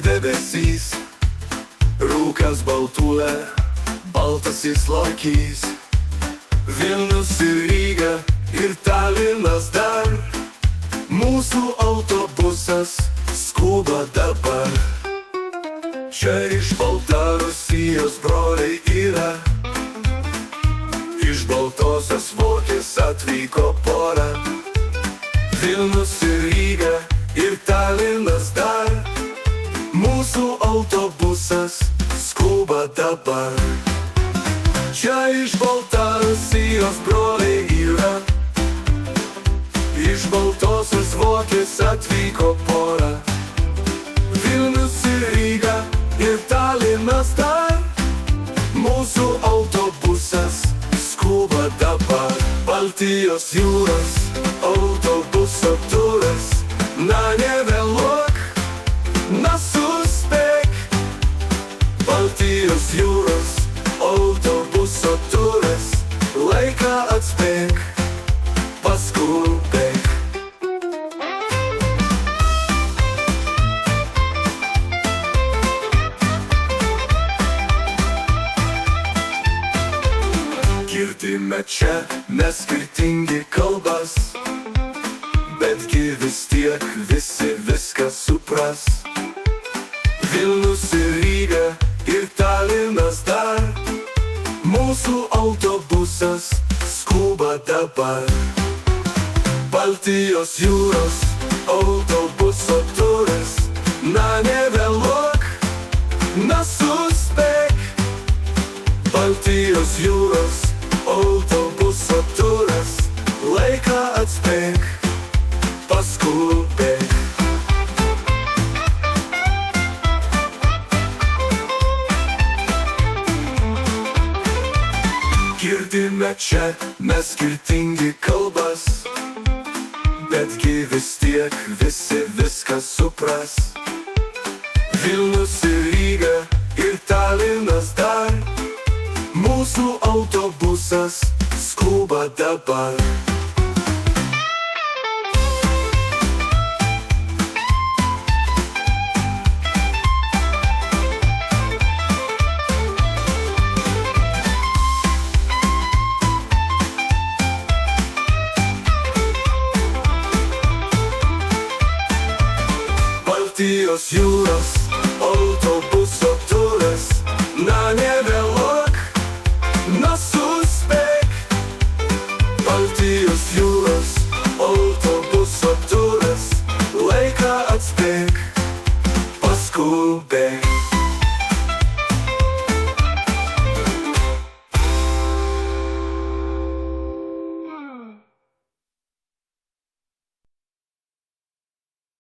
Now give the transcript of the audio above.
debesys, rūkas baltulė, baltasis lokys. Vilnius ir Ryga ir Talinas dar, mūsų autobusas skuba dabar. Čia iš Baltarusijos broliai yra, iš Baltosios Vokės atvyko pora. Vilnius ir Ryga ir Talinas dar, mūsų autobusas skuba dabar. Čia iš Baltarusijos broliai yra, iš Baltosios Vokės atvyko pora. Vilnius ir Ryga ir Talinas dar, mūsų autobusas skuba dabar. Baltijos jūros autobuso turas, na nevėluok, na suspėk. Baltijos jūros autobuso turas, laiką atspėk, paskubėk. Girdime čia mes skirtingi kalbas, betgi vis tiek visi viską supras. Vilnius ir Ryga ir Talinas dar, mūsų autobusas skuba dabar. Baltijos jūros autobuso turas, na nevėluok, na suspėk. Baltijos jūros autobuso turas, laiką atspėk, paskubėk. Girdime čia mes skirtingi kalbas, betgi vis tiek visi viską supras. Vilnius ir Ryga ir Talinas dar, mūsų autobusas skuba dabar. Baltijos jūros autobuso turas, na nevėluok, na suspėk. Baltijos jūros autobuso turas, laiką atspėk, paskubėk.